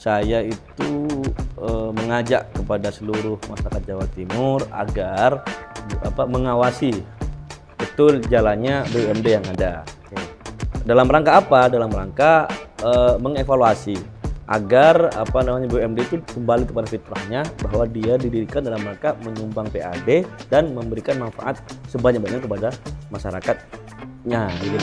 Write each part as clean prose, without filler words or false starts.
saya itu mengajak kepada seluruh masyarakat Jawa Timur agar mengawasi betul jalannya BUMD yang ada. Dalam rangka apa? Dalam rangka mengevaluasi agar BUMD itu kembali kepada fitrahnya, bahwa dia didirikan dalam rangka menyumbang PAD dan memberikan manfaat sebanyak-banyaknya kepada masyarakatnya. Gitu.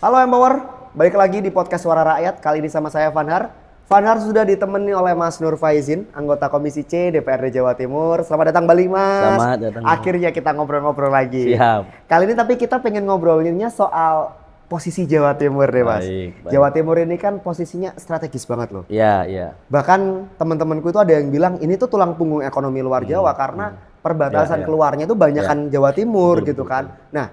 Halo Empower, balik lagi di podcast Suara Rakyat. Kali ini sama saya Fanhar. Fanhar sudah ditemani oleh Mas Nur Faizin, anggota Komisi C DPRD Jawa Timur. Selamat datang balik Mas. Selamat datang. Akhirnya kita ngobrol-ngobrol lagi. Siap. Kali ini tapi kita pengen ngobrolinnya soal posisi Jawa Timur deh Mas. Baik. Jawa Timur ini kan posisinya strategis banget loh. Iya, iya. Bahkan teman-temanku itu ada yang bilang ini tuh tulang punggung ekonomi luar Jawa karena perbatasan keluarnya itu banyak kan Jawa Timur gitu kan. Nah,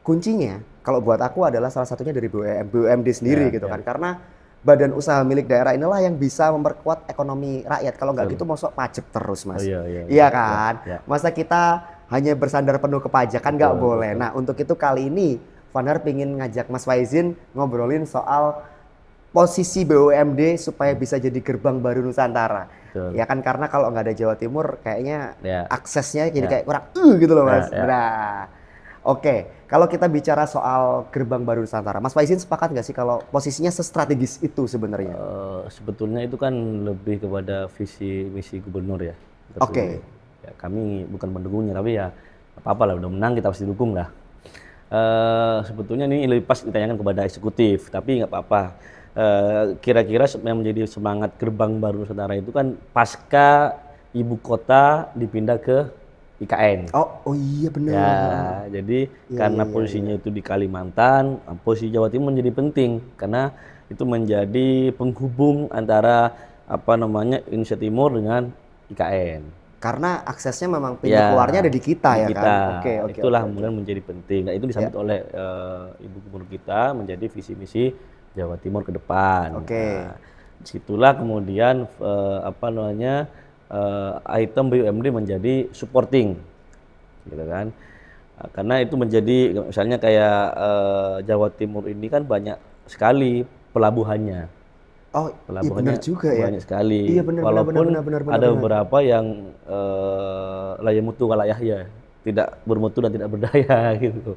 kuncinya kalau buat aku adalah salah satunya dari BUMD sendiri gitu kan. Karena badan usaha milik daerah inilah yang bisa memperkuat ekonomi rakyat. Kalau nggak gitu mosok pajak terus Mas. Iya kan? Masa kita hanya bersandar penuh ke pajak kan nggak boleh. Nah, untuk itu kali ini Fanhar pingin ngajak Mas Faizin ngobrolin soal posisi BUMD supaya bisa jadi gerbang baru Nusantara. Ya kan, karena kalau nggak ada Jawa Timur kayaknya aksesnya jadi kayak kurang gitu loh Mas. Nah, oke, kalau kita bicara soal gerbang baru Nusantara, Mas Faizin sepakat nggak sih kalau posisinya sestrategis itu sebenarnya? Sebetulnya itu kan lebih kepada visi misi gubernur ya. Oke. Ya, kami bukan mendukungnya, tapi ya apa-apa lah, udah menang kita pasti dukung lah. Sebetulnya ini lebih pas ditanyakan kepada eksekutif, tapi nggak apa-apa. Kira-kira yang menjadi semangat gerbang baru Nusantara itu kan pasca ibu kota dipindah ke IKN. Oh iya benar. Ya, jadi karena posisinya itu di Kalimantan, posisi Jawa Timur menjadi penting karena itu menjadi penghubung antara Indonesia Timur dengan IKN. Karena aksesnya memang pintu keluarnya ada di kita ya kan. Oke. Itulah kemudian menjadi penting. Nah, itu disambut oleh Ibu Gubernur kita menjadi visi misi Jawa Timur ke depan. Nah, disitulah kemudian item BUMD menjadi supporting, gitu kan? Karena itu menjadi misalnya kayak Jawa Timur ini kan banyak sekali pelabuhannya. Oh, pelabuhannya benar juga ya. Banyak sekali. Iya benar. Walaupun ada beberapa yang layak mutu walayah ya, tidak bermutu dan tidak berdaya gitu.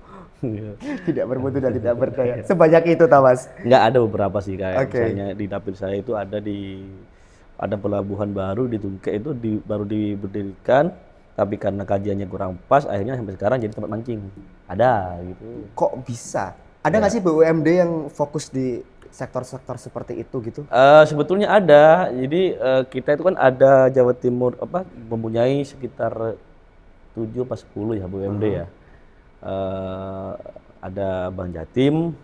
Tidak bermutu dan tidak berdaya. Sebanyak itu Mas? Enggak, ada beberapa sih kayak misalnya di dapil saya itu ada pelabuhan baru di Tungke itu baru diberdirikan, tapi karena kajiannya kurang pas akhirnya sampai sekarang jadi tempat mancing. Ada gitu. Kok bisa? Ada nggak sih BUMD yang fokus di sektor-sektor seperti itu gitu? Sebetulnya ada. Jadi kita itu kan ada Jawa Timur mempunyai sekitar 7 pas 10 ya BUMD ya. Ada Bank Jatim,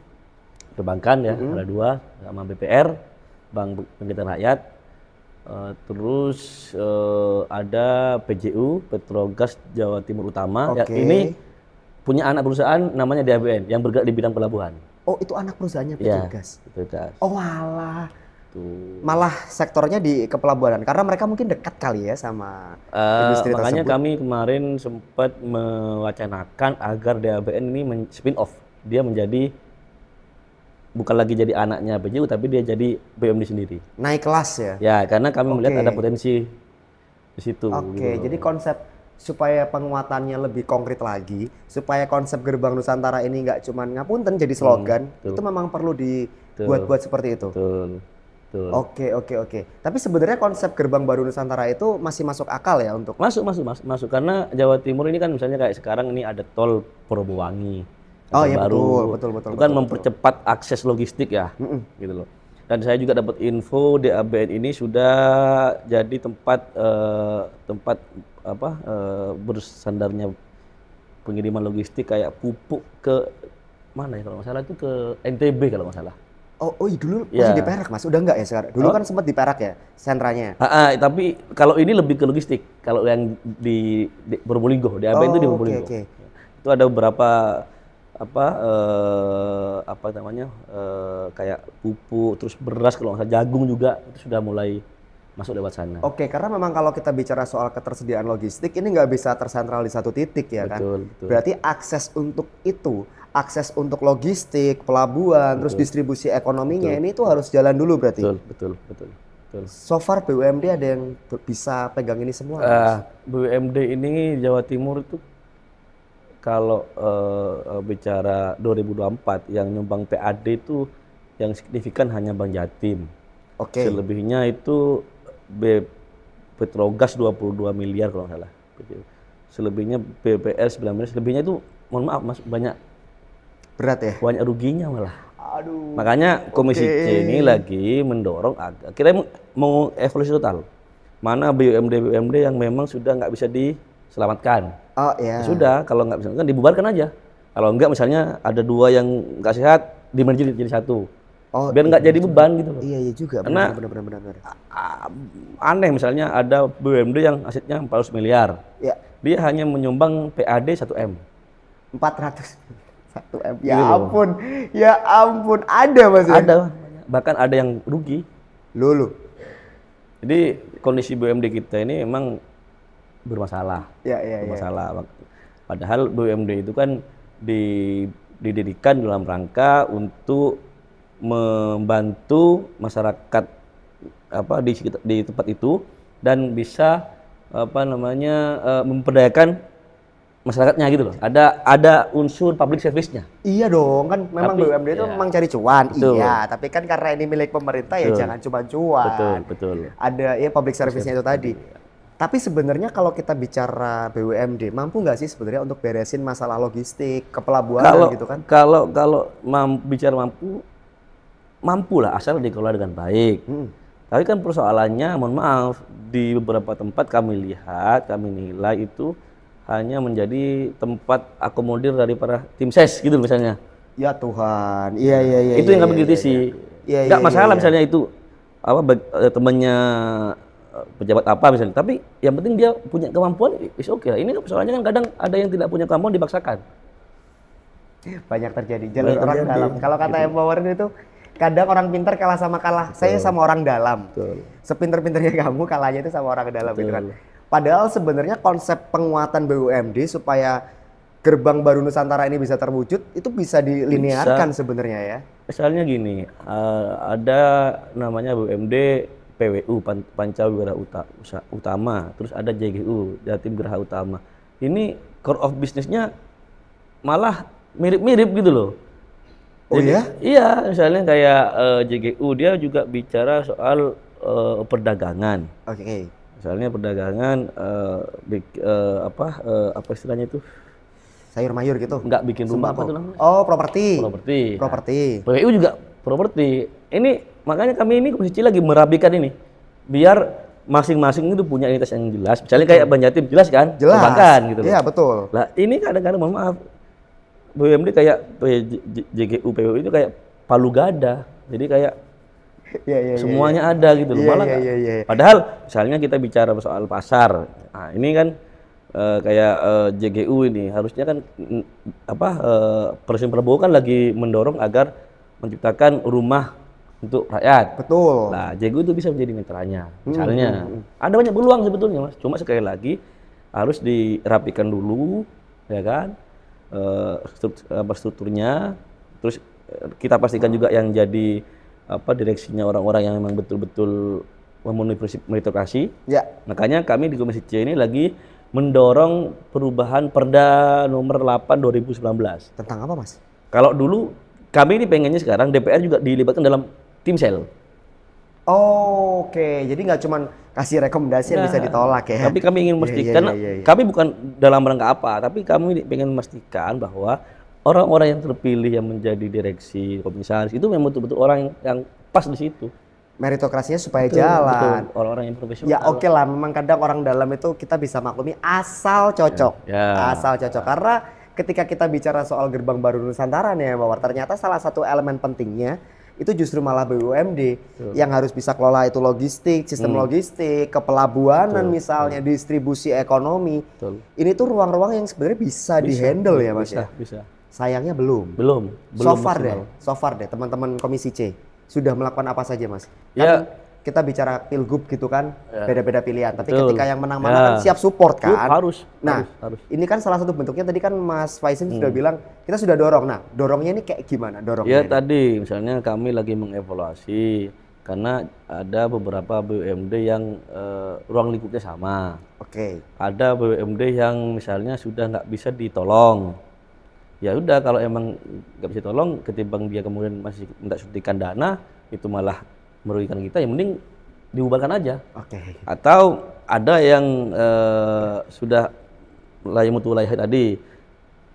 perbankan ya, ada 2 sama BPR, Bank Penyediaan Rakyat. Terus ada PJU, Petrogas Jawa Timur Utama. Ya, ini punya anak perusahaan namanya DABN yang bergerak di bidang pelabuhan. Oh, itu anak perusahaannya Petrogas? Ya, Petrogas. Oh walah. Malah sektornya di kepelabuhanan karena mereka mungkin dekat kali ya sama industri makanya tersebut. Kami kemarin sempat mewacanakan agar DABN ini spin off. Dia menjadi bukan lagi jadi anaknya PJU tapi dia jadi BUMD sendiri. Naik kelas ya? Ya, karena kami melihat ada potensi di situ. Gitu. Jadi konsep supaya penguatannya lebih konkret lagi, supaya konsep gerbang Nusantara ini nggak cuma ngapunten jadi slogan, itu memang perlu dibuat-buat seperti itu. Betul. Oke. Tapi sebenarnya konsep gerbang baru Nusantara itu masih masuk akal ya untuk masuk karena Jawa Timur ini kan misalnya kayak sekarang ini ada tol Purwowangi. Oh iya baru. betul. Itu kan mempercepat akses logistik ya, gitu loh. Dan saya juga dapat info DABN ini sudah jadi tempat bersandarnya pengiriman logistik kayak pupuk ke mana ya kalau nggak salah itu ke NTB kalau nggak salah. Oh dulu masih di Perak Mas, udah nggak ya sekarang? Dulu kan sempat di Perak ya sentranya. Tapi kalau ini lebih ke logistik. Kalau yang di Probolinggo, DABN itu di Probolinggo. Itu ada beberapa kayak pupuk, terus beras kalau nggak salah, jagung juga itu sudah mulai masuk lewat sana. Oke, karena memang kalau kita bicara soal ketersediaan logistik ini nggak bisa tersentral di satu titik ya kan. Betul. Berarti akses untuk itu, akses untuk logistik, pelabuhan, terus distribusi ekonominya ini tuh harus jalan dulu berarti. Betul. So far BUMD ada yang bisa pegang ini semua? Mas? BUMD ini Jawa Timur itu kalau bicara 2024 yang nyumbang PAD itu yang signifikan hanya Bank Jatim. Oke. Selebihnya itu Petrogas 22 miliar kalau nggak salah. Selebihnya BPR 19 miliar. Selebihnya itu mohon maaf Mas banyak Berat ya? banyak ruginya malah. Aduh. Makanya Komisi C ini lagi mendorong kita mau evaluasi total. Mana BUMD yang memang sudah nggak bisa diselamatkan. Oh iya. Sudah, kalau nggak bisa kan dibubarkan aja. Kalau enggak misalnya ada dua yang nggak sehat, di-merge jadi satu. Oh, biar nggak jadi beban gitu loh. Iya juga. Karena benar. aneh misalnya ada BUMD yang asetnya 400 miliar. Ya. Dia hanya menyumbang PAD 1M. 401 M. Gitu Ya ampun, ada Mas ya? Ada, bahkan ada yang rugi. Lulu. Jadi kondisi BUMD kita ini memang bermasalah. Bermasalah. Padahal BUMD itu kan didirikan dalam rangka untuk membantu masyarakat di tempat itu dan bisa memperdayakan masyarakatnya gitu loh. Ada unsur public service-nya. Iya dong, kan memang BUMD itu memang cari cuan. Betul. Iya, tapi kan karena ini milik pemerintah ya jangan cuma cuan. Betul. Ada ya public service-nya itu tadi. Tapi sebenarnya kalau kita bicara BUMD, mampu nggak sih sebenarnya untuk beresin masalah logistik, kepelabuhanan gitu kan? Kalau bicara mampu lah asal dikelola dengan baik. Tapi kan persoalannya, mohon maaf, di beberapa tempat kami nilai itu hanya menjadi tempat akomodir dari para tim ses gitu misalnya. Ya Tuhan, iya. Itu yang kami kritisi. Nggak masalah misalnya itu temannya pejabat apa misalnya. Tapi yang penting dia punya kemampuan, is oke. Ini persoalannya kan kadang ada yang tidak punya kemampuan dipaksakan. Banyak terjadi jalur orang dalam. Kalau kata Empower itu kadang orang pintar kalah sama kalah. Betul. Saya sama orang dalam. Sepinter-pinternya kamu kalahnya itu sama orang dalam gitu kan. Padahal sebenarnya konsep penguatan BUMD supaya gerbang baru Nusantara ini bisa terwujud itu bisa dilinearkan sebenarnya ya. Misalnya gini, ada namanya BUMD PWU Pancawira Utama, terus ada JGU Jatim Geraha Utama. Ini core of bisnisnya malah mirip-mirip gitu loh. Oh ya? Iya, misalnya kayak JGU dia juga bicara soal perdagangan. Oke. Misalnya perdagangan apa istilahnya itu? Sayur mayur gitu. Nggak bikin rumah apa tuh namanya? Oh, properti. PWU juga properti. Ini makanya kami ini Komisi C lagi merapikan ini. Biar masing-masing itu punya identitas yang jelas. Misalnya kayak Bank Jatim jelas kan? Jelas. Perbankan gitu loh. Iya, betul. Lah, ini kadang-kadang mohon maaf BUMD kayak JGU PWU itu kayak palu gada. Jadi kayak semuanya ada gitu loh. Malah padahal misalnya kita bicara soal pasar. Nah, ini kan kayak JGU ini harusnya kan Presiden Prabowo kan lagi mendorong agar menciptakan rumah untuk rakyat. Betul. Nah, JGU itu bisa menjadi mitranya. Misalnya ada banyak peluang sebetulnya, Mas. Cuma sekali lagi harus dirapikan dulu, ya kan? Strukturnya, terus kita pastikan juga yang jadi direksinya orang-orang yang memang betul-betul memenuhi prinsip meritokrasi. Ya. Makanya kami di Komisi C ini lagi mendorong perubahan Perda nomor 8 2019. Tentang apa, Mas? Kalau dulu kami ini pengennya sekarang DPR juga dilibatkan dalam tim sel. Oh, oke. Jadi nggak cuma kasih rekomendasi yang bisa ditolak ya. Tapi kami ingin memastikan, kami bukan dalam rangka apa, tapi kami ingin memastikan bahwa orang-orang yang terpilih yang menjadi direksi, komisaris itu memang betul-betul orang yang pas di situ. Meritokrasinya supaya jalan. Orang-orang yang profesional. Ya oke lah, memang kadang orang dalam itu kita bisa maklumi asal cocok. Asal cocok. Karena ketika kita bicara soal gerbang baru Nusantara nih, bahwa ternyata salah satu elemen pentingnya itu justru malah BUMD yang harus bisa kelola itu logistik, sistem logistik, kepelabuhanan misalnya, distribusi ekonomi. Ini tuh ruang-ruang yang sebenarnya bisa dihandle ya Mas ya? Bisa. Sayangnya belum. So far deh teman-teman Komisi C sudah melakukan apa saja Mas? Ya, kita bicara pilgub gitu kan, beda-beda pilihan. Tapi Betul. ketika yang menang mana kan siap support kan. Harus. Nah, ini kan salah satu bentuknya tadi kan Mas Faizin sudah bilang kita sudah dorong. Nah, dorongnya ini kayak gimana dorongnya? Ya tadi misalnya kami lagi mengevaluasi karena ada beberapa BUMD yang ruang lingkupnya sama. Oke. Ada BUMD yang misalnya sudah nggak bisa ditolong. Ya udah kalau emang nggak bisa ditolong, ketimbang dia kemudian masih minta suntikan dana, itu malah merugikan kita, yang mending dibubarkan aja. Oke. Atau ada yang sudah mulai mutu lahir tadi,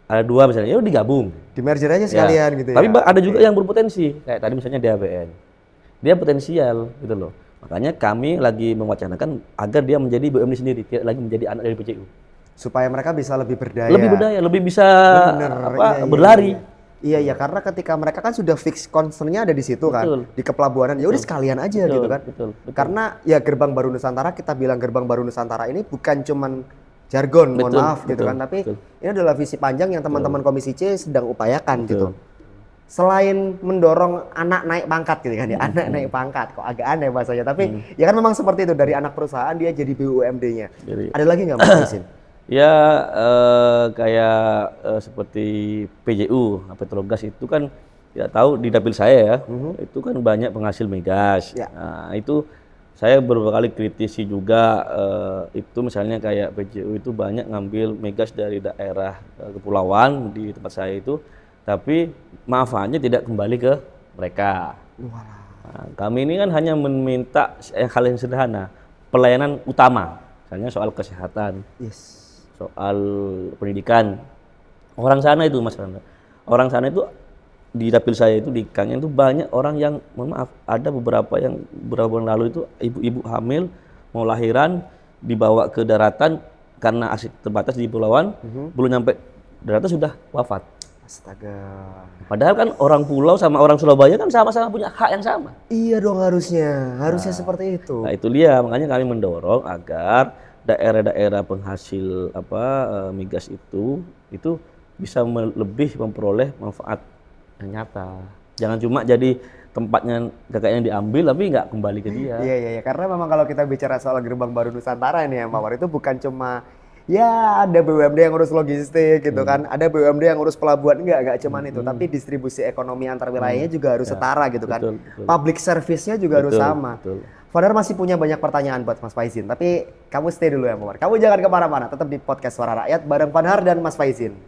ada 2 misalnya, ya udah digabung. Di merger aja sekalian gitu ya. Tapi ada juga yang berpotensi, kayak tadi misalnya DABN. Dia potensial gitu loh. Makanya kami lagi mewacanakan agar dia menjadi BUMD sendiri, tidak lagi menjadi anak dari PCU. Supaya mereka bisa lebih berdaya. Lebih berdaya, lebih bisa berlari. Iya, karena ketika mereka kan sudah fix concernnya ada di situ kan, di kepelabuhanan. Ya udah sekalian aja gitu kan. Betul. Karena ya Gerbang Baru Nusantara, kita bilang Gerbang Baru Nusantara ini bukan cuman jargon, mohon maaf gitu kan, tapi ini adalah visi panjang yang teman-teman Komisi C sedang upayakan gitu. Selain mendorong anak naik pangkat gitu kan ya, anak naik pangkat, kok agak aneh bahasanya, tapi ya kan memang seperti itu, dari anak perusahaan dia jadi BUMD-nya. Ada lagi nggak Mas Isin? Ya kayak seperti PJU, Petrogas itu kan ya tahu di dapil saya ya, itu kan banyak penghasil migas. Nah itu saya beberapa kali kritisi juga, itu misalnya kayak PJU itu banyak ngambil migas dari daerah kepulauan di tempat saya itu, tapi manfaatnya tidak kembali ke mereka. Nah, kami ini kan hanya meminta hal yang sederhana, pelayanan utama, misalnya soal kesehatan, soal pendidikan. Orang sana itu Mas Randa, orang sana itu di dapil saya itu di Kangyan itu banyak orang yang, mohon maaf, ada beberapa yang beberapa bulan lalu itu ibu-ibu hamil mau lahiran dibawa ke daratan karena akses terbatas di pulauan, belum nyampe daratan sudah wafat. Astaga. Padahal kan orang pulau sama orang Surabaya kan sama-sama punya hak yang sama. Iya dong, harusnya seperti itu. Nah itu dia, makanya kami mendorong agar daerah-daerah penghasil migas itu bisa lebih memperoleh manfaat yang nyata. Jangan cuma jadi tempatnya kakaknya diambil tapi nggak kembali ke dia. Iya, karena memang kalau kita bicara soal Gerbang Baru Nusantara ini ya Mawar, itu bukan cuma ya ada BUMD yang ngurus logistik gitu kan, ada BUMD yang ngurus pelabuhan, enggak cuman itu, tapi distribusi ekonomi antar wilayahnya juga harus setara gitu kan. Betul. Public service-nya juga harus sama. Fadhar masih punya banyak pertanyaan buat Mas Faizin, tapi kamu stay dulu ya Mawar. Kamu jangan kemana-mana, tetap di podcast Suara Rakyat bareng Fadhar dan Mas Faizin.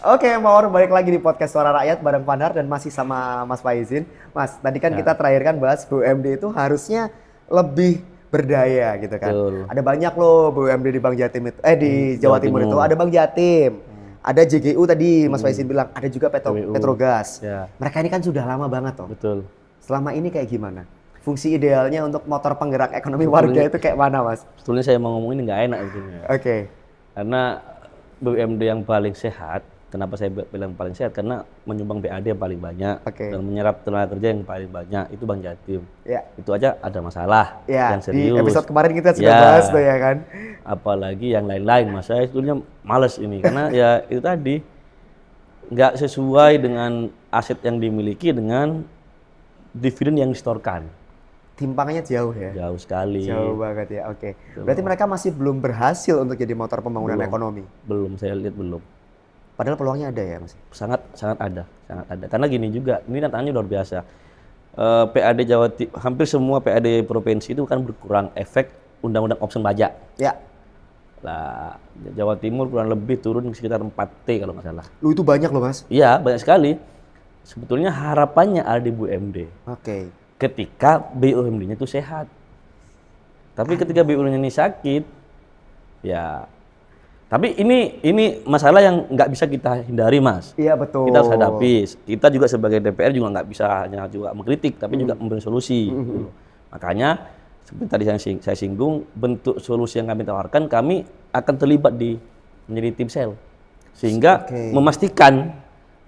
Oke, Mawar balik lagi di podcast Suara Rakyat bareng Fadhar dan masih sama Mas Faizin. Mas, tadi kan kita terakhir kan bahas BUMD itu harusnya lebih berdaya gitu kan. Ada banyak loh BUMD di Bank Jatim itu, di Jawa Timur itu ada Bank Jatim. Ada JGU tadi Mas Faizin bilang, ada juga Petrogas. Mereka ini kan sudah lama banget toh. Betul. Selama ini kayak gimana? Fungsi idealnya untuk motor penggerak ekonomi warga itu kayak mana Mas? Sebetulnya saya mau ngomong ini nggak enak sebetulnya. Oke. Karena BUMD yang paling sehat, kenapa saya bilang paling sehat? Karena menyumbang PAD yang paling banyak dan menyerap tenaga kerja yang paling banyak itu Bank Jatim. Itu aja ada masalah yang serius. Di episode kemarin kita sudah bahas tuh ya kan. Apalagi yang lain-lain, Mas. Saya sebetulnya males ini karena ya itu tadi nggak sesuai dengan aset yang dimiliki dengan dividen yang disetorkan. Timpangnya jauh ya? Jauh sekali. Jauh banget ya, oke. Berarti mereka masih belum berhasil untuk jadi motor pembangunan ekonomi? Belum, saya lihat belum. Padahal peluangnya ada ya Mas? Sangat ada. Karena gini juga, ini tantangannya luar biasa. PAD Jawa Timur, hampir semua PAD provinsi itu kan berkurang efek undang-undang opsi pajak. Lah, Jawa Timur kurang lebih turun sekitar 4T kalau nggak salah. Lu itu banyak loh Mas? Iya, banyak sekali. Sebetulnya harapannya ada di BUMD. Ketika BUMD-nya itu sehat. Tapi ketika BUMD-nya ini sakit, ya. Tapi ini masalah yang nggak bisa kita hindari, Mas. Iya betul. Kita harus hadapi. Kita juga sebagai DPR juga nggak bisa hanya juga mengkritik, tapi juga memberi solusi. Makanya seperti tadi saya singgung, bentuk solusi yang kami tawarkan, kami akan terlibat menjadi tim sel, sehingga memastikan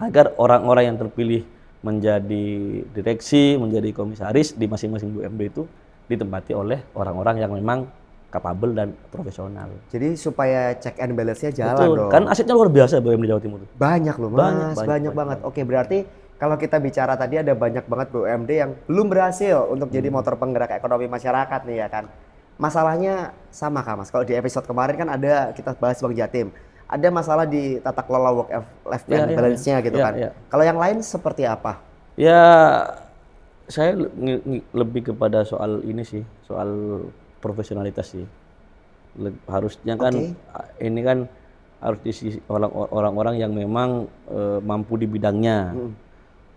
agar orang-orang yang terpilih menjadi direksi, menjadi komisaris di masing-masing BUMD itu ditempati oleh orang-orang yang memang kapabel dan profesional. Jadi supaya check and balance-nya jalan dong. Kan asetnya luar biasa BUMD Jawa Timur. Banyak loh Mas, banyak banget. Oke, berarti kalau kita bicara tadi ada banyak banget BUMD yang belum berhasil untuk jadi motor penggerak ekonomi masyarakat nih ya kan. Masalahnya sama Kak Mas. Kalau di episode kemarin kan ada kita bahas Bank Jatim. Ada masalah di tata kelola work life balance-nya gitu kan. Kalau yang lain seperti apa? Ya saya lebih kepada soal ini sih, soal profesionalitas sih. Harusnya kan ini kan harus diisi orang-orang yang memang mampu di bidangnya.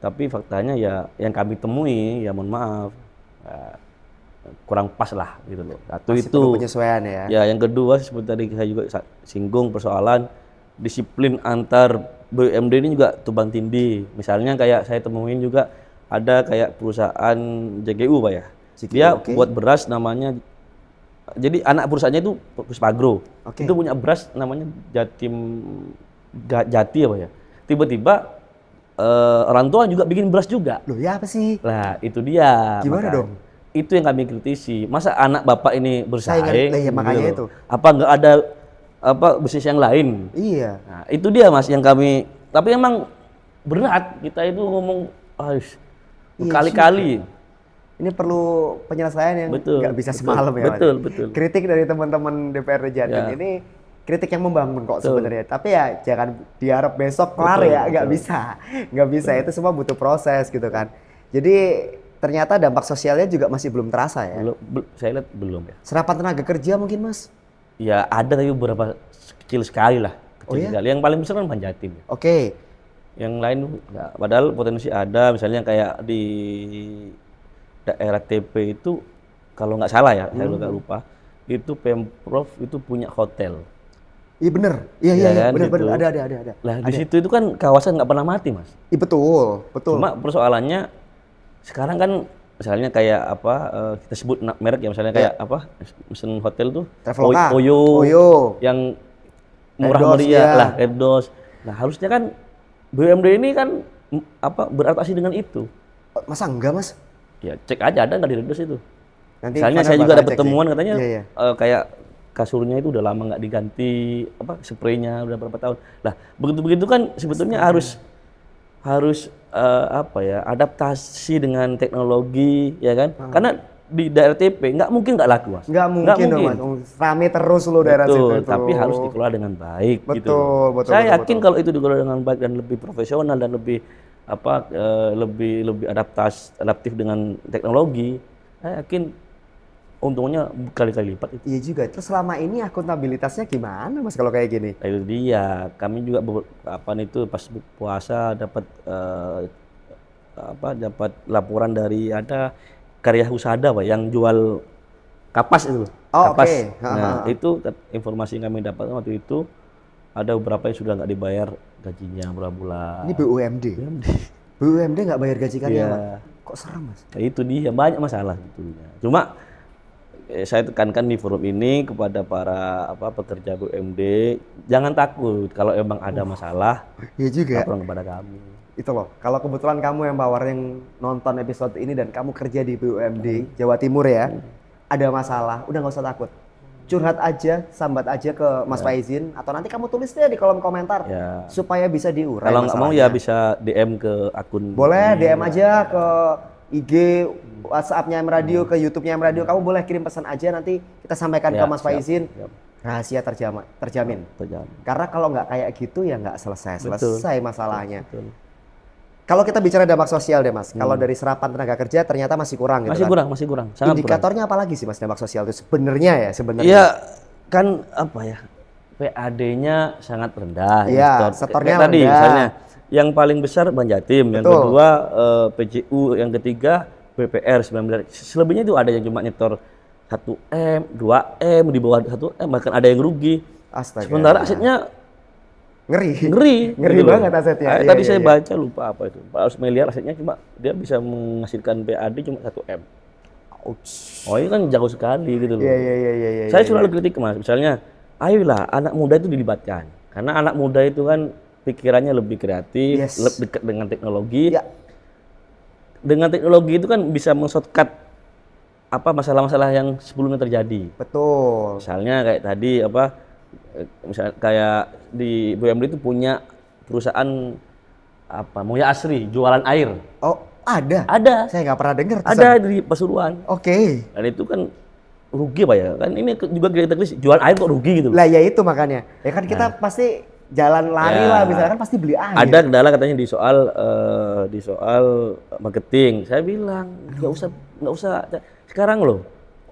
Tapi faktanya ya yang kami temui ya mohon maaf kurang pas lah gitu loh. Satu masih itu perlu penyesuaian ya. Ya yang kedua seperti tadi saya juga singgung persoalan disiplin antar BUMD ini juga tumpang tindih. Misalnya kayak saya temuin juga ada kayak perusahaan JGU Pak ya. Dia buat beras namanya, jadi anak perusahaannya itu Puspagro. Itu punya beras namanya Jati apa ya. Tiba-tiba orang tua juga bikin beras juga. Loh ya apa sih? Lah itu dia. Gimana dong? Itu yang kami kritisi. Masa anak bapak ini bersaing? Ya, makanya itu. Apa nggak ada bisnis yang lain? Iya. Nah, itu dia Mas yang kami. Tapi emang berat kita itu ngomong berkali-kali. Ini perlu penyelesaian yang nggak bisa semalam ya. Betul. Kritik dari teman-teman DPRD Jatim ini kritik yang membangun kok sebenarnya. Tapi ya jangan diharap besok kelar ya, nggak bisa. Itu semua butuh proses gitu kan. Jadi ternyata dampak sosialnya juga masih belum terasa ya. Saya lihat belum ya. Serapan tenaga kerja mungkin Mas? Ya ada tapi beberapa kecil sekali lah. Sekali. Yang paling besar kan Bank Jatim. Yang lain ya, padahal potensi ada, misalnya kayak di daerah TP itu kalau nggak salah ya, saya nggak lupa, itu Pemprov itu punya hotel. Iya bener, iya bener, ada. Lah di situ itu kan kawasan nggak pernah mati Mas. Iya betul. Cuma persoalannya sekarang kan misalnya kayak apa kita sebut merek ya, misalnya kayak apa mesin hotel tuh Oyo yang murah meriah lah, Reddos. Nah harusnya kan BUMD ini kan apa beradaptasi dengan itu. Masa enggak Mas? Ya cek aja ada nggak di Reddos itu. Nanti misalnya saya juga ada pertemuan katanya kayak kasurnya itu udah lama nggak diganti, apa spraynya udah berapa tahun. Lah begitu kan sebetulnya harus apa ya, adaptasi dengan teknologi ya kan. Karena di daerah TP nggak mungkin nggak laku Mas. Nggak mungkin dong Mas. Rame terus loh daerah situ. Tapi harus dikelola dengan baik gitu. Betul. Saya yakin kalau itu dikelola dengan baik dan lebih profesional dan lebih apa lebih adaptif dengan teknologi, saya yakin untungnya berkali-kali lipat itu. Iya juga. Terus selama ini akuntabilitasnya gimana Mas kalau kayak gini? Itu dia. Kami juga itu pas puasa dapat dapat laporan dari ada karya Husada Pak yang jual kapas itu. Kapas. Nah, itu informasi yang kami dapat waktu itu ada beberapa yang sudah nggak dibayar gajinya berapa bulan. Ini BUMD. BUMD nggak bayar gaji karyawan. Kok serem Mas? Nah, itu dia banyak masalah sebetulnya. Cuma saya tekankan di forum ini kepada para pekerja BUMD, jangan takut kalau emang ada masalah. Iya juga. Laporan kepada kami. Itu loh, kalau kebetulan kamu yang Power yang nonton episode ini dan kamu kerja di BUMD Jawa Timur ya, ada masalah, udah nggak usah takut. Curhat aja, sambat aja ke Mas Faizin, atau nanti kamu tulis deh di kolom komentar supaya bisa diurai. Kalau nggak mau ya bisa DM ke akun. Boleh DM aja ke IG, WhatsApp-nya M Radio, ke YouTube-nya M Radio. Kamu boleh kirim pesan aja, nanti kita sampaikan ke Mas Faizin. Rahasia terjamin. Karena kalau nggak kayak gitu ya nggak selesai masalahnya. Kalau kita bicara dampak sosial deh Mas, kalau dari serapan tenaga kerja ternyata masih kurang gitu Masih kurang. Sangat indikatornya apa lagi sih Mas dampak sosial itu sebenarnya? Iya, kan apa ya, PAD-nya sangat rendah. Iya, setornya rendah. Tadi misalnya, yang paling besar Bank Jatim, yang kedua PJU, yang ketiga BPR 19. Selebihnya itu ada yang cuma nyetor 1M, 2M, di bawah 1M, bahkan ada yang rugi. Astaga. Sementara asetnya ngeri gitu banget asetnya. Tadi saya baca lupa apa itu, 400 miliar asetnya, cuma dia bisa menghasilkan PAD cuma 1M. Oh ini kan jauh sekali gitu loh. Iya. Saya selalu kritik Mas, misalnya ayolah anak muda itu dilibatkan, karena anak muda itu kan pikirannya lebih kreatif, lebih dekat dengan teknologi. Dengan teknologi itu kan bisa men-shortcut masalah-masalah yang sebelumnya terjadi. Betul. Misalnya kayak tadi misalnya kayak di BUMD itu punya perusahaan Mulia Asri jualan air. Oh, ada? Ada. Saya nggak pernah dengar. Ada di Pasuruan. Oke. Dan itu kan rugi Pak ya. Kan ini juga kita jual air kok rugi gitu. Lah ya itu makanya. Ya kan kita pasti jalan lari lah misalkan pasti beli air. Ada kendala katanya di soal marketing. Saya bilang nggak usah. Sekarang loh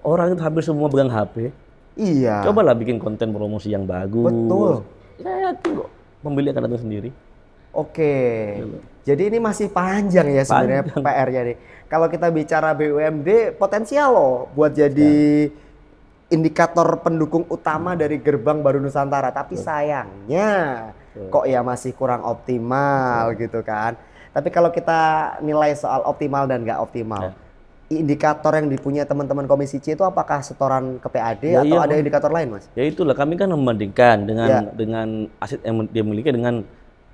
orang itu hampir semua pegang HP. Iya. Cobalah bikin konten promosi yang bagus. Betul. Saya yakin kok pembeli akan datang sendiri. Oke. Jadi ini masih panjang ya sebenarnya PR-nya nih. Kalau kita bicara BUMD potensial loh buat jadi indikator pendukung utama dari Gerbang Baru Nusantara. Tapi sayangnya kok ya masih kurang optimal gitu kan. Tapi kalau kita nilai soal optimal dan nggak optimal, indikator yang dipunya teman-teman Komisi C itu apakah setoran ke PAD atau ada indikator lain, Mas? Ya itulah, kami kan membandingkan dengan aset yang dia miliki dengan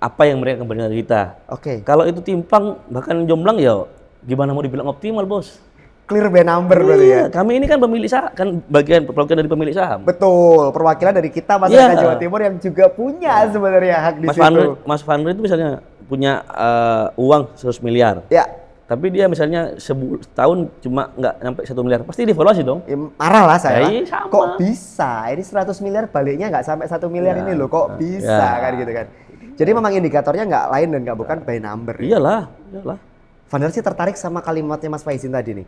apa yang mereka kembalikan dari kita. Oke. Kalau itu timpang bahkan jomblang ya gimana mau dibilang optimal, Bos? Clear by number berarti ya. Kami ini kan pemilik saham, kan bagian perwakilan dari pemilik saham. Betul, perwakilan dari kita masyarakat Jawa Timur yang juga punya sebenarnya hak di situ. Mas Fandri itu misalnya punya uang 100 miliar. Ya. Tapi dia misalnya setahun cuma nggak sampai 1 miliar, pasti dievaluasi dong. Ya, marah lah saya. Sama. Kok bisa? Ini 100 miliar baliknya nggak sampai 1 miliar ini loh, kok bisa kan gitu kan. Jadi memang indikatornya nggak lain dan nggak bukan by number. Iyalah. Vandar sih tertarik sama kalimatnya Mas Faizin tadi nih.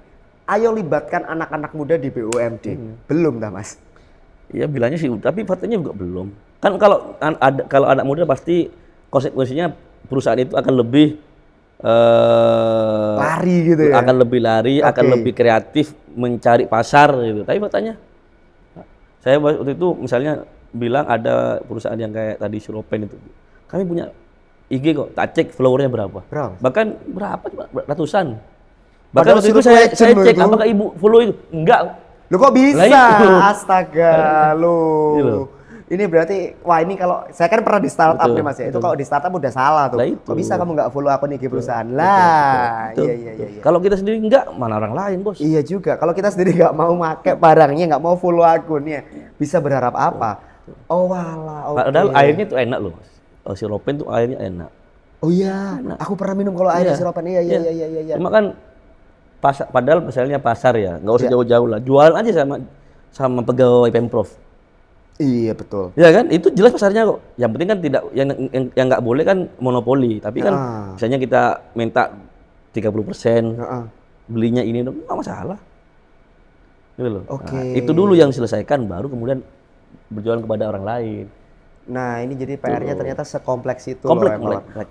Ayo libatkan anak-anak muda di BUMD. Belum dah Mas? Iya bilangnya sih, tapi faktanya juga belum. Kan kalau anak muda pasti konsekuensinya perusahaan itu akan lebih lari gitu ya. Akan lebih lari, akan lebih kreatif mencari pasar gitu. Tapi faktanya saya waktu itu misalnya bilang ada perusahaan yang kayak tadi Siropen itu. Kami punya IG kok, tak cek followernya berapa. Bahkan berapa? Ratusan. Bahkan waktu itu saya cek apakah ibu follow itu. Enggak. Lu kok bisa? Astaga, lu. Ini berarti, wah ini kalau, saya kan pernah di startup nih Mas ya. Itu kalau di startup udah salah tuh. Kok bisa kamu nggak follow akun IG perusahaan? Lah, iya. Kalau kita sendiri enggak, mana orang lain, Bos? Iya juga. Kalau kita sendiri nggak mau pakai barangnya, nggak mau follow akunnya, bisa berharap apa? Oh walah, oke. Padahal airnya tuh enak loh, Mas. Siropen tuh airnya enak. Oh iya, aku pernah minum kalau air siropen. Iya. Cuma kan padahal misalnya pasar ya, nggak usah jauh-jauh lah. Jualan aja sama pegawai Pemprov. Iya betul. Ya kan, itu jelas pasarnya kok. Yang penting kan tidak yang nggak boleh kan monopoli. Tapi kan misalnya kita minta 30%, belinya ini nggak masalah. Gitu loh. Oke. Nah, itu dulu yang diselesaikan, baru kemudian berjualan kepada orang lain. Nah ini jadi PR-nya ternyata sekompleks itu.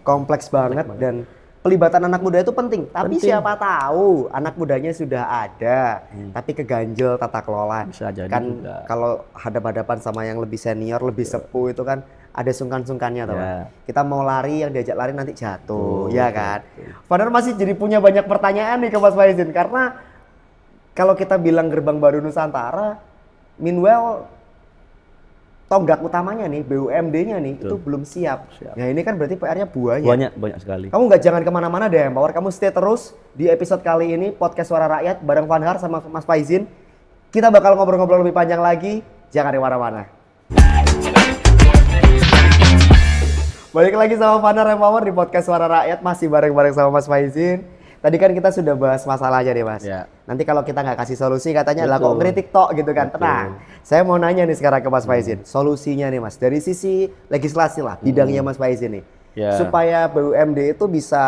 Kompleks banget dan pelibatan anak muda itu penting. Tapi siapa tahu anak mudanya sudah ada, tapi keganjel tata kelola. Bisa jadi kan juga. Kalau hadap-hadapan sama yang lebih senior, lebih sepuh itu kan ada sungkan-sungkannya tuh. Kita mau lari, yang diajak lari nanti jatuh, ya kan. Padahal masih jadi punya banyak pertanyaan nih ke Mas Faizin, karena kalau kita bilang Gerbang Baru Nusantara, meanwhile tonggak utamanya nih, BUMD-nya nih, itu belum siap. Nah ini kan berarti PR-nya banyak sekali. Kamu jangan kemana-mana deh, Empower. Kamu stay terus di episode kali ini, Podcast Suara Rakyat, bareng Vanhar sama Mas Faizin. Kita bakal ngobrol-ngobrol lebih panjang lagi, jangan di mana-mana. Balik lagi sama Vanhar Empower di Podcast Suara Rakyat, masih bareng-bareng sama Mas Faizin. Tadi kan kita sudah bahas masalahnya nih Mas. Nanti kalau kita nggak kasih solusi katanya lah kok ngeritik tok gitu kan. Tenang. Saya mau nanya nih sekarang ke Mas Faizin. Solusinya nih Mas, dari sisi legislasi lah, bidangnya Mas Faizin nih. Supaya BUMD itu bisa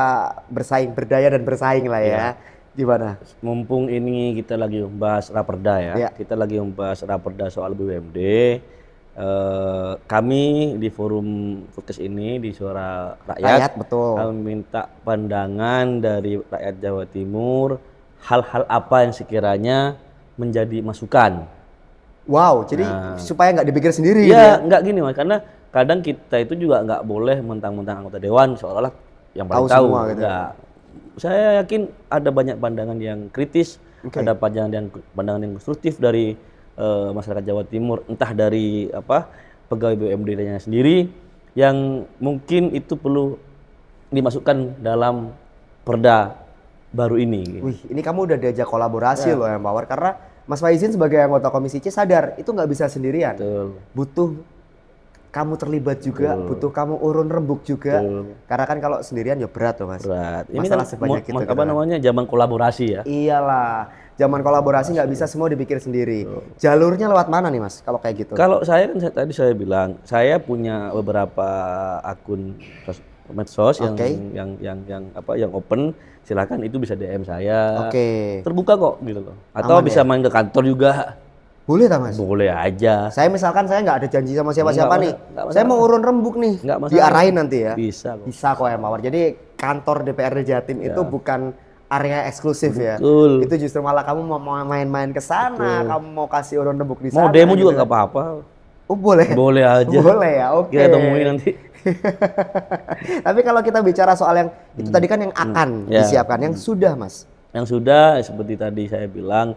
berdaya dan bersaing lah ya. Gimana? Mumpung ini kita lagi membahas Raperda ya. Kita lagi membahas Raperda soal BUMD. Kami di forum podcast ini di Suara Rakyat, betul. Kami minta pandangan dari rakyat Jawa Timur, hal-hal apa yang sekiranya menjadi masukan. Wow, jadi supaya nggak dipikir sendiri. Iya, nggak gini Mas, karena kadang kita itu juga nggak boleh mentang-mentang anggota dewan seolah-olah yang paling tahu. Semua, gitu. Saya yakin ada banyak pandangan yang kritis, ada pandangan yang konstruktif dari masyarakat Jawa Timur, entah dari pegawai BUMD-nya sendiri yang mungkin itu perlu dimasukkan dalam perda baru ini. Wih, ini kamu udah diajak kolaborasi loh Empower, karena Mas Faizin sebagai anggota Komisi C sadar itu nggak bisa sendirian. Betul. Butuh kamu terlibat juga, butuh kamu urun rembuk juga. Karena kan kalau sendirian ya berat loh Mas. Berat. Ini Masalah kan sebanyak itu. apa namanya zaman kolaborasi ya. Iyalah, zaman kolaborasi nggak bisa semua dipikir sendiri. Jalurnya lewat mana nih Mas kalau kayak gitu? Kalau saya kan tadi saya bilang, saya punya beberapa akun medsos yang open, silakan itu bisa DM saya. Terbuka kok gitu loh. Atau Aman bisa ya? main ke kantor juga. Boleh tak Mas? Boleh aja. Saya misalkan saya nggak ada janji sama siapa-siapa nih. Nggak Saya mau urun rembuk nih. Diarahin nanti ya. Bisa kok. Bisa kok ya Mawar. Jadi kantor DPRD Jatim itu bukan area eksklusif ya. Betul. Itu justru malah kamu mau main-main ke sana, kamu mau kasih urun rembuk di sana. Mau demo juga gitu nggak kan. apa-apa. Oh boleh. Boleh aja. Boleh ya. Oke. Kita temuin nanti. Tapi kalau kita bicara soal yang itu tadi kan yang akan disiapkan, yang sudah Mas. Yang sudah seperti tadi saya bilang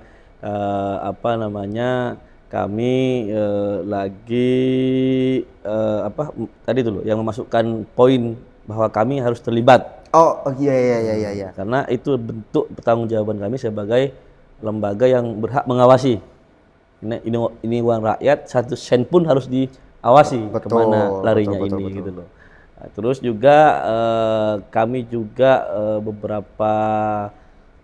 apa namanya? Kami lagi tadi dulu yang memasukkan poin bahwa kami harus terlibat. Oh iya. Karena itu bentuk pertanggungjawaban kami sebagai lembaga yang berhak mengawasi. Ini uang rakyat, 1 sen pun harus diawasi kemana larinya betul. Gitu loh. Nah, terus juga kami juga beberapa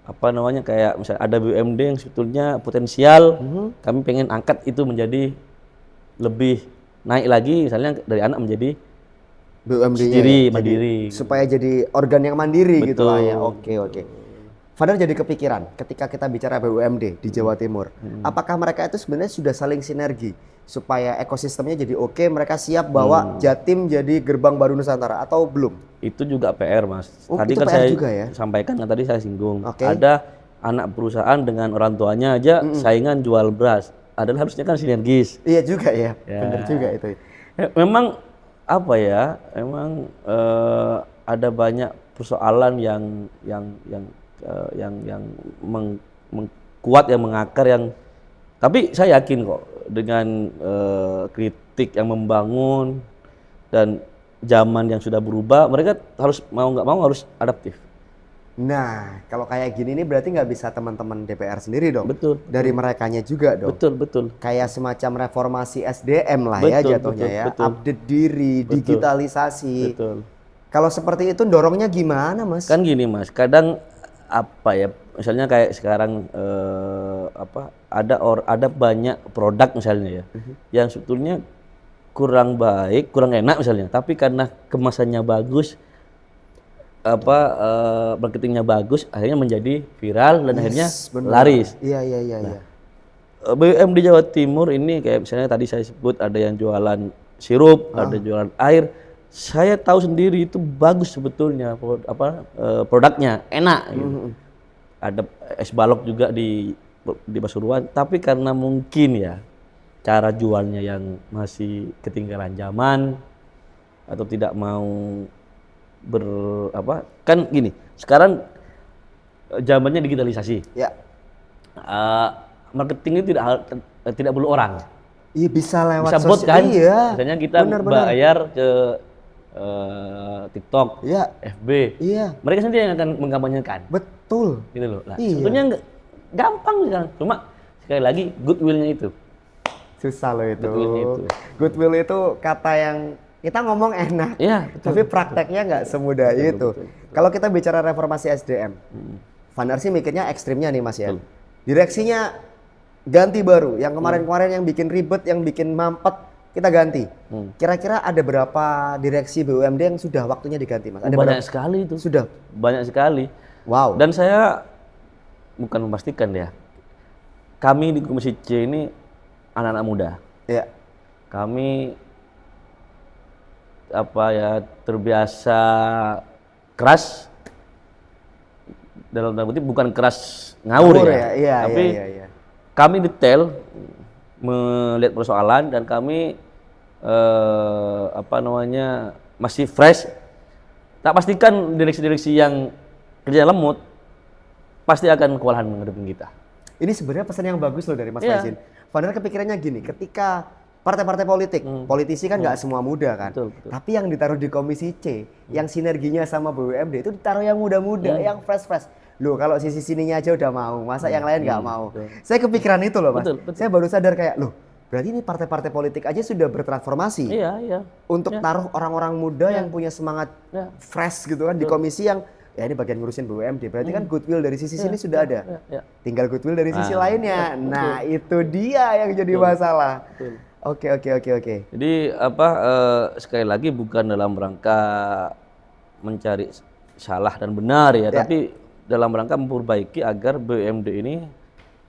kayak misalnya ada BUMD yang sebetulnya potensial, kami pengen angkat itu menjadi lebih naik lagi, misalnya dari anak menjadi BUMD-nya mandiri supaya jadi organ yang mandiri gitu lah ya. Oke. Fadar jadi kepikiran ketika kita bicara BUMD di Jawa Timur, apakah mereka itu sebenarnya sudah saling sinergi supaya ekosistemnya jadi oke, mereka siap bawa Jatim jadi gerbang baru Nusantara atau belum? Itu juga PR Mas. Tadi itu kan PR saya juga ya? sampaikan, tadi saya singgung. Ada anak perusahaan dengan orang tuanya aja saingan jual beras. Adalah harusnya kan sinergis. Iya juga ya. Benar juga itu. Memang memang ada banyak persoalan yang kuat, yang mengakar, tapi saya yakin kok dengan kritik yang membangun dan zaman yang sudah berubah, mereka harus mau nggak mau harus adaptif. Nah, kalau kayak gini nih berarti nggak bisa teman-teman DPR sendiri dong. Betul. Dari merekanya juga dong. Betul. Kayak semacam reformasi SDM lah ya jatuhnya ya. Update diri, digitalisasi. Betul. Kalau seperti itu dorongnya gimana Mas? Kan gini Mas, kadang misalnya kayak sekarang ada banyak produk misalnya ya, yang sebetulnya kurang baik, kurang enak misalnya, tapi karena kemasannya bagus, marketingnya bagus, akhirnya menjadi viral dan akhirnya laris. Iya. BUMD Jawa Timur ini kayak misalnya tadi saya sebut ada yang jualan sirup, ada jualan air. Saya tahu sendiri itu bagus sebetulnya, produknya enak. Gitu. Ada es balok juga di Pasuruan, tapi karena mungkin ya cara jualnya yang masih ketinggalan zaman atau tidak mau kan gini, sekarang zamannya digitalisasi. Ya. Marketing itu tidak perlu orang. Iya, bisa lewat bot kan? Iya. Misalnya kita bayar ke TikTok, FB. Iya. Mereka sendiri yang akan mengkampanyekan. Betul. Gitu loh. Nah, sebetulnya gampang sekarang. Cuma sekali lagi goodwill-nya itu. Susah loh itu. Goodwill itu kata yang kita ngomong enak, tapi prakteknya nggak semudah itu. Kalau kita bicara reformasi SDM, Vanar sih mikirnya ekstrimnya nih Mas ya. Direksinya ganti baru, yang kemarin-kemarin yang bikin ribet, yang bikin mampet, kita ganti. Kira-kira ada berapa direksi BUMD yang sudah waktunya diganti Mas? Ada banyak sekali itu. Sudah? Banyak sekali. Wow. Dan saya bukan memastikan ya, kami di Komisi C ini anak-anak muda. Iya. Kami terbiasa keras, dalam tanda kutip bukan keras ngawur ya. Iya, tapi kami detail melihat persoalan dan kami masih fresh. Tak pastikan direksi-direksi yang kerja lemut pasti akan kewalahan menghadapi kita. Ini sebenarnya pesan yang bagus loh dari Mas Faizin. Vanar kepikirannya gini, ketika partai-partai politik, politisi kan nggak semua muda kan. Betul. Tapi yang ditaruh di Komisi C, yang sinerginya sama BUMD itu ditaruh yang muda-muda, yang fresh-fresh. Loh kalau sininya aja udah mau, masa yang lain nggak mau? Betul. Saya kepikiran itu loh Mas. Betul. Saya baru sadar kayak, loh Berarti ini partai-partai politik aja sudah bertransformasi Iya, iya. untuk Ya. taruh orang-orang muda Ya. yang punya semangat Ya. fresh gitu kan di komisi yang ya ini bagian ngurusin BUMD. Berarti kan goodwill dari sisi sini sudah ada. Ya. Tinggal goodwill dari sisi Nah, lainnya. Nah, itu dia yang jadi masalah. Betul. Oke. Jadi sekali lagi bukan dalam rangka mencari salah dan benar ya, tapi dalam rangka memperbaiki agar BUMD ini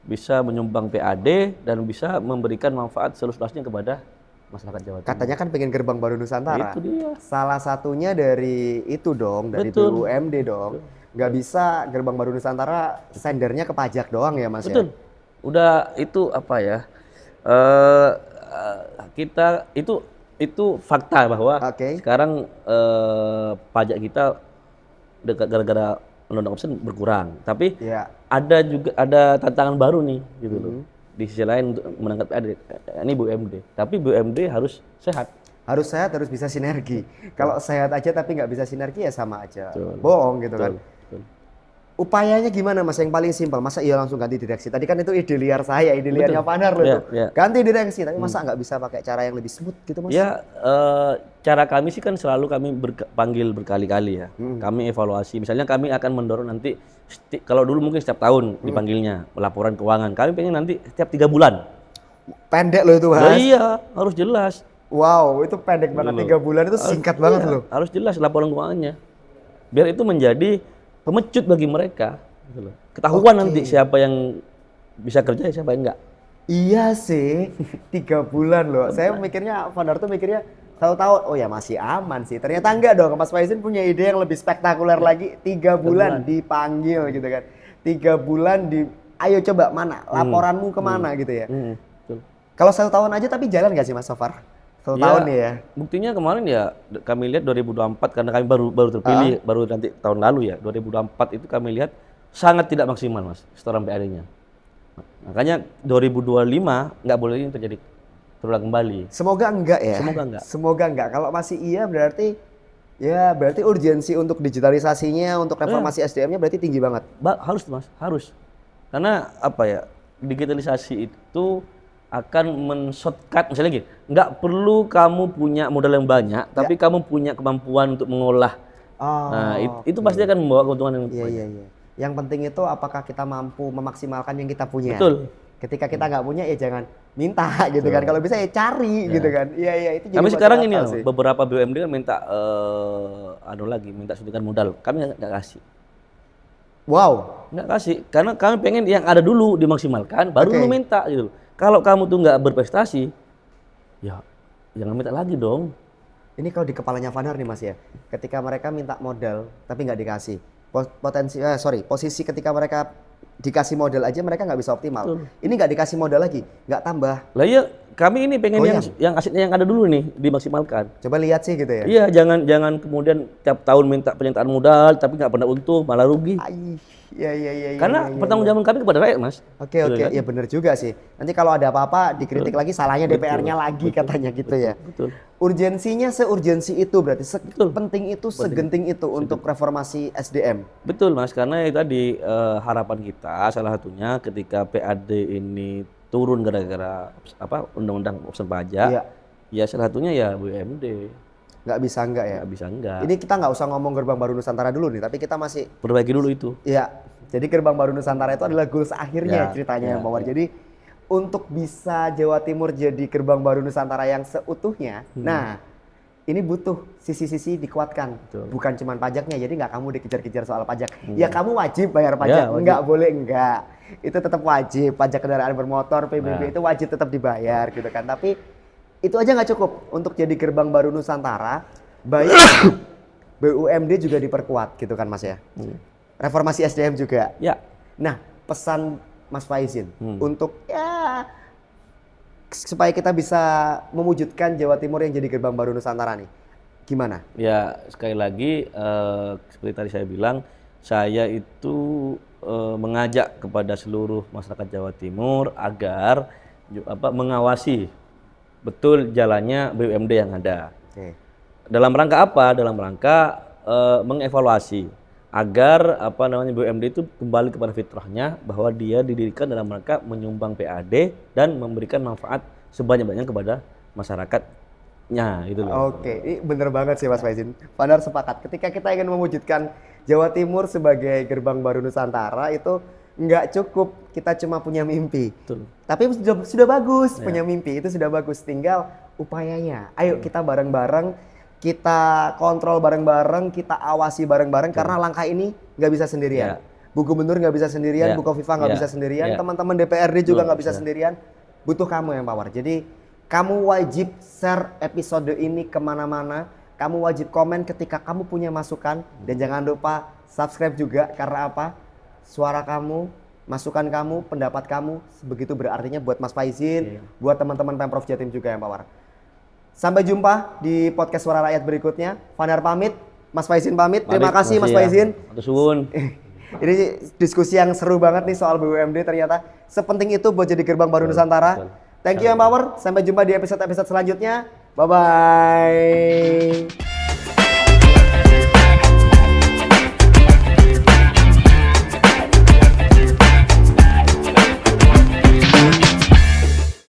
bisa menyumbang PAD dan bisa memberikan manfaat seluas-luasnya kepada masyarakat Jawa Timur. Katanya kan pengen gerbang baru Nusantara. Itu dia. Salah satunya dari itu dong, dari Betul. BUMD dong. Nggak bisa gerbang baru Nusantara sendernya ke pajak doang ya Mas Betul. ya? Udah itu apa ya? Kita itu fakta bahwa sekarang pajak kita gara-gara undang-undang opsi berkurang. Tapi ada tantangan baru nih gitu loh. Di sisi lain untuk menangkap PAD, ini BUMD. Tapi BUMD harus sehat. Harus sehat, harus bisa sinergi. Kalau sehat aja tapi nggak bisa sinergi ya sama aja. Betul. Bohong gitu kan. Betul. Upayanya gimana Mas? Yang paling simpel, masa iya langsung ganti direksi? Tadi kan itu ide liar saya, ide liarnya Fanar loh itu. Ganti direksi, tapi masa nggak bisa pakai cara yang lebih smooth gitu Mas? Ya, cara kami sih kan selalu kami panggil berkali-kali ya. Kami evaluasi, misalnya kami akan mendorong nanti, kalau dulu mungkin setiap tahun dipanggilnya, laporan keuangan. Kami pengen nanti setiap 3 bulan. Pendek loh itu Mas. Nah, iya, harus jelas. Wow, itu pendek banget, 3 bulan itu singkat banget loh. Harus jelas laporan keuangannya. Biar itu menjadi pemecut bagi mereka. Gitu loh. Ketahuan nanti siapa yang bisa kerja, siapa yang enggak. Iya sih, 3 bulan loh. Saya mikirnya, Fanar tuh mikirnya tahu-tahu, oh ya masih aman sih. Ternyata enggak dong, Mas Faizin punya ide yang lebih spektakuler lagi. 3 bulan dipanggil gitu kan. 3 bulan ayo coba mana, laporanmu kemana gitu ya. Kalau 1 tahun aja tapi jalan nggak sih Mas so far? 1 tahun ya. Buktinya kemarin ya kami lihat 2024 karena kami baru terpilih baru nanti tahun lalu ya 2024 itu kami lihat sangat tidak maksimal Mas setoran PAD-nya. Makanya 2025 nggak boleh ini terjadi terulang kembali. Semoga enggak ya. Semoga enggak. Kalau masih iya berarti urgensi untuk digitalisasinya, untuk reformasi SDM-nya berarti tinggi banget. Harus Mas, harus. Karena apa ya? Digitalisasi itu akan men-shortcut, misalnya gini, nggak perlu kamu punya modal yang banyak, tapi kamu punya kemampuan untuk mengolah. Nah, itu pasti akan membawa keuntungan yang banyak. Iya. Yang penting itu apakah kita mampu memaksimalkan yang kita punya. Betul. Ketika kita nggak punya ya jangan minta gitu kan. Kalau bisa ya cari gitu kan. Iya itu. Kami sekarang ini beberapa BUMD kan minta minta suntikan modal. Kami nggak kasih. Wow. Nggak kasih, karena kami pengen yang ada dulu dimaksimalkan, baru lu minta gitu. Kalau kamu tuh nggak berprestasi, ya jangan minta lagi dong. Ini kalau di kepalanya Fanar nih Mas ya, ketika mereka minta modal tapi nggak dikasih, posisi ketika mereka dikasih modal aja mereka nggak bisa optimal. Betul. Ini nggak dikasih modal lagi, nggak tambah. Lah iya, kami ini pengen yang asetnya yang ada dulu nih dimaksimalkan. Coba lihat sih gitu ya. Iya, jangan kemudian tiap tahun minta penyertaan modal tapi nggak pernah untung, malah rugi. Iya. Karena pertanggungjawaban kami kepada rakyat, Mas. Oke. Ya benar juga sih. Nanti kalau ada apa-apa dikritik lagi, salahnya DPR-nya lagi katanya gitu ya. Betul. Urgensinya seurgensi itu berarti sepenting itu, segenting itu untuk reformasi SDM. Betul, Mas. Karena itu tadi harapan kita salah satunya ketika PAD ini turun gara-gara undang-undang opsi pajak. Ya salah satunya ya BUMD. Nggak bisa enggak ya? Nggak bisa enggak. Ini kita nggak usah ngomong gerbang baru Nusantara dulu nih, tapi kita masih perbaiki dulu itu. Iya, jadi gerbang baru Nusantara itu adalah goals akhirnya ceritanya Pak War. Jadi untuk bisa Jawa Timur jadi gerbang baru Nusantara yang seutuhnya, nah ini butuh sisi-sisi dikuatkan. Betul. Bukan cuma pajaknya, jadi nggak kamu dikejar-kejar soal pajak. Ya kamu wajib bayar pajak, nggak boleh enggak. Itu tetap wajib, pajak kendaraan bermotor, PBB itu wajib tetap dibayar gitu kan. Tapi itu aja nggak cukup untuk jadi gerbang baru Nusantara, baik BUMD juga diperkuat gitu kan Mas ya. Reformasi SDM juga. Ya. Nah, pesan Mas Faizin untuk supaya kita bisa mewujudkan Jawa Timur yang jadi gerbang baru Nusantara nih. Gimana? Ya, sekali lagi seperti tadi saya bilang, saya itu mengajak kepada seluruh masyarakat Jawa Timur agar mengawasi betul jalannya BUMD yang ada. Dalam rangka apa? Dalam rangka mengevaluasi agar BUMD itu kembali kepada fitrahnya bahwa dia didirikan dalam rangka menyumbang PAD dan memberikan manfaat sebanyak-banyaknya kepada masyarakatnya gitu loh. Oke, ini bener banget sih Mas Faizin. Pandar sepakat. Ketika kita ingin mewujudkan Jawa Timur sebagai gerbang baru Nusantara itu nggak cukup kita cuma punya mimpi. Betul. Tapi sudah bagus punya mimpi, itu sudah bagus. Tinggal upayanya. Ayo kita bareng-bareng, kita kontrol bareng-bareng, kita awasi bareng-bareng karena langkah ini nggak bisa sendirian. Bu Gubernur nggak bisa sendirian, Bu Kofifa nggak bisa sendirian, teman-teman DPRD juga nggak bisa sendirian. Butuh kamu yang power. Jadi kamu wajib share episode ini kemana-mana. Kamu wajib komen ketika kamu punya masukan. Dan jangan lupa subscribe juga. Karena apa? Suara kamu, masukan kamu, pendapat kamu begitu berartinya buat Mas Faizin, buat teman-teman Pemprov Jatim juga yang power. Sampai jumpa di podcast Suara Rakyat berikutnya. Fandar pamit, Mas Faizin pamit. Terima kasih Mas Faizin. Ini diskusi yang seru banget nih soal BUMD, ternyata sepenting itu buat jadi gerbang baru Nusantara. Thank you Empower, sampai jumpa di episode-episode selanjutnya. Bye-bye.